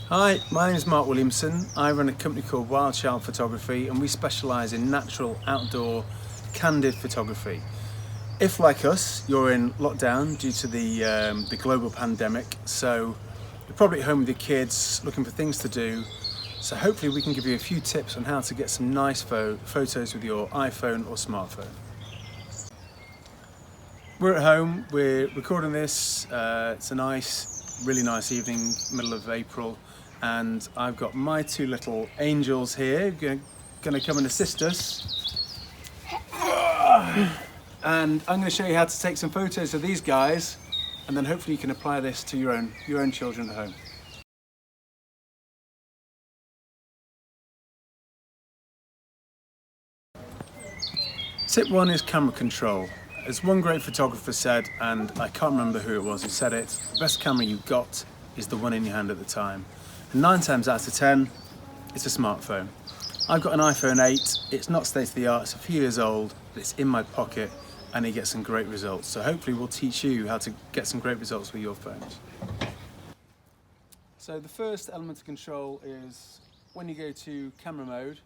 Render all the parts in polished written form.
Hi, my name is Mark Williamson. I run a company called Wildchild Photography and we specialise in natural, outdoor, candid photography. If, like us, you're in lockdown due to the global pandemic, so you're probably at home with your kids looking for things to do, so hopefully we can give you a few tips on how to get some nice photos with your iPhone or smartphone. We're at home, we're recording this, it's a really nice evening, middle of April, and I've got my two little angels here going to come and assist us. And I'm going to show you how to take some photos of these guys, and then hopefully you can apply this to your own children at home. Tip 1 is camera control. As one great photographer said, and I can't remember who it was who said it, the best camera you've got is the one in your hand at the time. And 9 times out of 10, it's a smartphone. I've got an iPhone 8, it's not state of the art, it's a few years old, but it's in my pocket and you get some great results. So hopefully we'll teach you how to get some great results with your phones. So the first element of control is when you go to camera mode,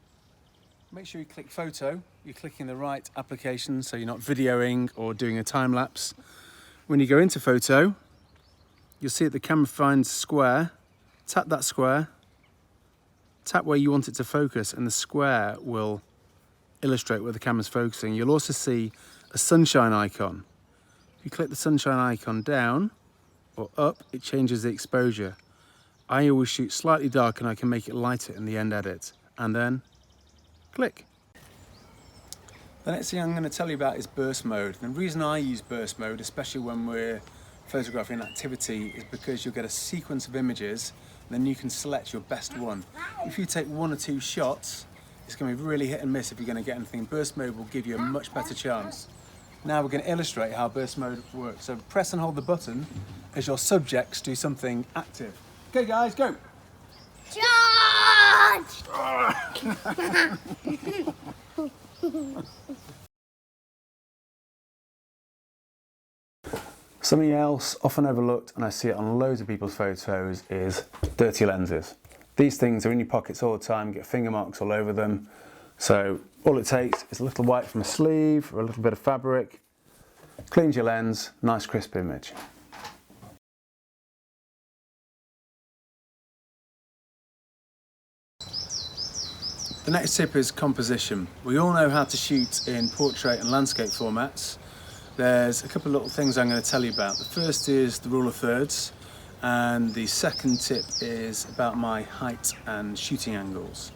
make sure you click photo. You're clicking the right application so you're not videoing or doing a time lapse. When you go into photo, you'll see that the camera finds a square. Tap that square, tap where you want it to focus, and the square will illustrate where the camera's focusing. You'll also see a sunshine icon. If you click the sunshine icon down or up, it changes the exposure. I always shoot slightly dark and I can make it lighter in the end edit. And then click. The next thing I'm going to tell you about is burst mode. And the reason I use burst mode, especially when we're photographing activity, is because you'll get a sequence of images and then you can select your best one. If you take 1 or 2 shots, it's going to be really hit and miss if you're going to get anything. Burst mode will give you a much better chance. Now we're going to illustrate how burst mode works. So press and hold the button as your subjects do something active. Okay guys, go! Charge! Something else often overlooked, and I see it on loads of people's photos, is dirty lenses. These things are in your pockets all the time, get finger marks all over them. So all it takes is a little wipe from a sleeve or a little bit of fabric, cleans your lens, nice crisp image. The next tip is composition. We all know how to shoot in portrait and landscape formats. There's a couple of little things I'm going to tell you about. The first is the rule of thirds, and the second tip is about my height and shooting angles.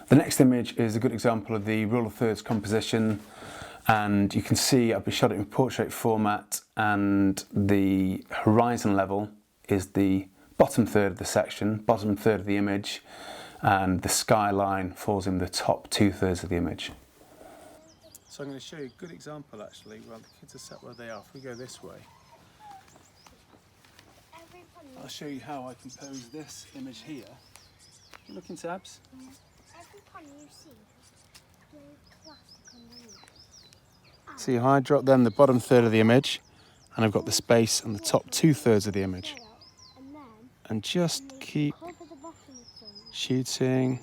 The next image is a good example of the rule of thirds composition, and you can see I've shot it in portrait format, and the horizon level is the bottom third of the section, bottom third of the image, and the skyline falls in the top 2/3 of the image. So I'm going to show you a good example actually, while the kids are set where they are. If we go this way, I'll show you how I compose this image here. You looking, Tabs? Every pun you see, plastic underneath. See how I drop then the bottom third of the image, and I've got the space on the top 2/3 of the image. And just keep shooting.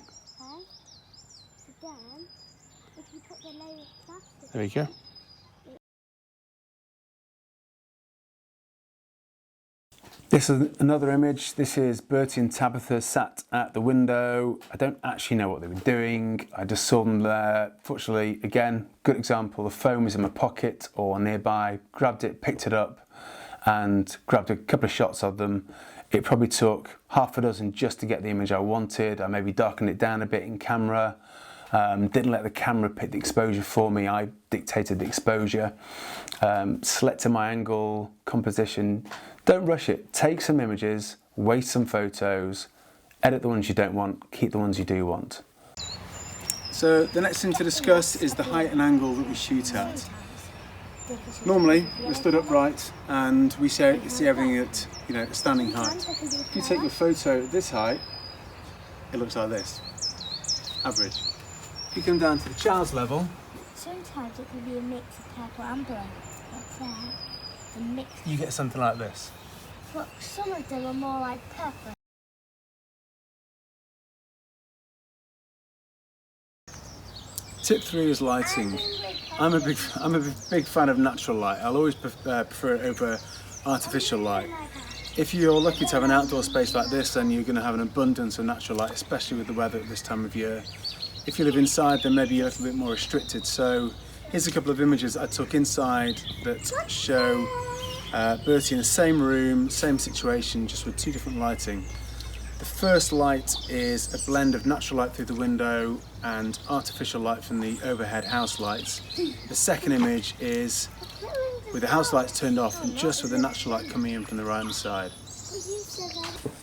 There we go. This is another image. This is Bertie and Tabitha sat at the window. I don't actually know what they were doing. I just saw them there. Fortunately, again, good example. The phone was in my pocket or nearby. Grabbed it, picked it up, and grabbed a couple of shots of them. It probably took half a dozen just to get the image I wanted. I maybe darkened it down a bit in camera. Didn't let the camera pick the exposure for me. I dictated the exposure. Selected my angle, composition. Don't rush it. Take some images, waste some photos, edit the ones you don't want, keep the ones you do want. So the next thing to discuss is the height and angle that we shoot at. Normally, we're stood upright and we see everything at standing height. If you take your photo at this height, it looks like this. Average. If you come down to the child's level, sometimes it can be a mix of purple and blue. That's there. A mix. You get something like this. but some of them are more like pepper. Tip 3 is lighting. I'm a big fan of natural light. I'll always prefer it over artificial light. If you're lucky to have an outdoor space like this, then you're going to have an abundance of natural light, especially with the weather at this time of year. If you live inside, then maybe you're a little bit more restricted. So here's a couple of images I took inside that show Bertie in the same room, same situation, just with two different lighting. The first light is a blend of natural light through the window and artificial light from the overhead house lights. The second image is with the house lights turned off and just with the natural light coming in from the right hand side.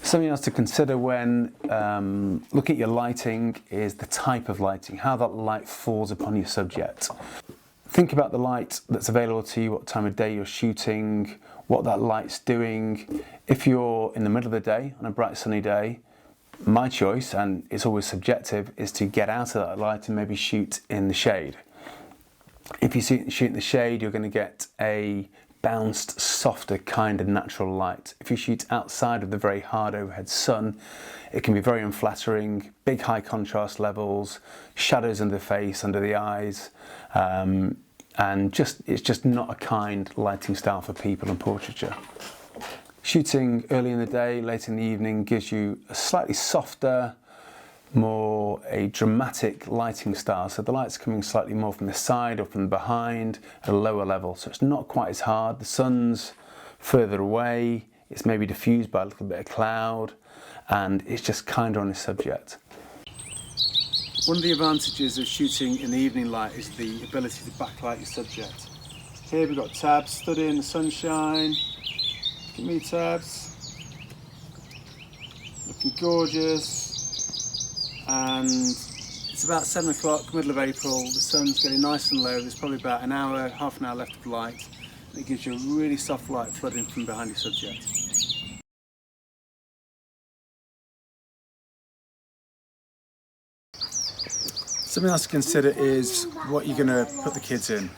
Something else to consider when looking at your lighting is the type of lighting, how that light falls upon your subject. Think about the light that's available to you, what time of day you're shooting, what that light's doing. If you're in the middle of the day, on a bright sunny day, my choice, and it's always subjective, is to get out of that light and maybe shoot in the shade. If you shoot in the shade, you're going to get a bounced, softer kind of natural light. If you shoot outside of the very hard overhead sun, it can be very unflattering, big high contrast levels, shadows under the face, under the eyes, and it's just not a kind lighting style for people in portraiture. Shooting early in the day, late in the evening gives you a slightly softer, more a dramatic lighting style. So the light's coming slightly more from the side or from behind at a lower level. So it's not quite as hard. The sun's further away. It's maybe diffused by a little bit of cloud, and it's just kinder on the subject. One of the advantages of shooting in the evening light is the ability to backlight your subject. Here we've got Tabs stood in the sunshine. Look at me, Tabs. Looking gorgeous. And it's about 7 o'clock, middle of April. The sun's getting nice and low. There's probably about an hour, half an hour left of light. And it gives you a really soft light flooding from behind your subject. Something else to consider is what you're going to put the kids in.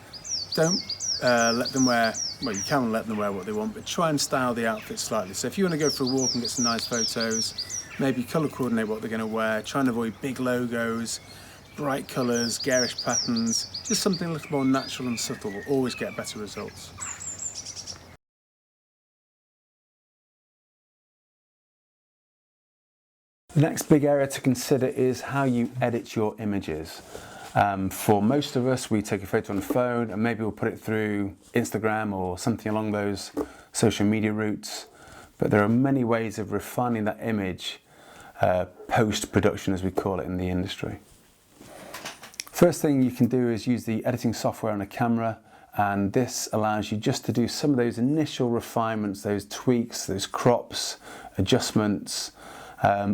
Don't let them wear, well, you can let them wear what they want, but try and style the outfit slightly. So if you want to go for a walk and get some nice photos, maybe colour coordinate what they're going to wear, try and avoid big logos, bright colours, garish patterns. Just something a little more natural and subtle will always get better results. The next big area to consider is how you edit your images. For most of us, we take a photo on the phone and maybe we'll put it through Instagram or something along those social media routes. But there are many ways of refining that image post-production, as we call it in the industry. First thing you can do is use the editing software on a camera, and this allows you just to do some of those initial refinements, those tweaks, those crops, adjustments.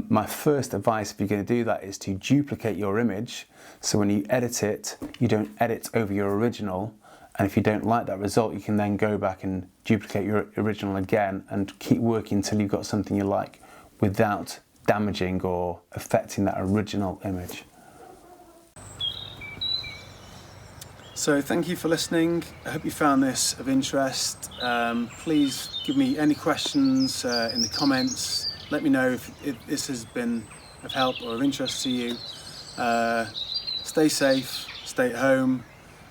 My first advice if you're going to do that is to duplicate your image, so when you edit it, you don't edit over your original, and if you don't like that result, you can then go back and duplicate your original again and keep working until you've got something you like without damaging or affecting that original image. So thank you for listening. I hope you found this of interest. Please give me any questions in the comments. Let me know if this has been of help or of interest to you. Stay safe, stay at home,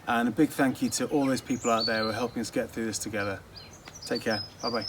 and a big thank you to all those people out there who are helping us get through this together. Take care. Bye-bye.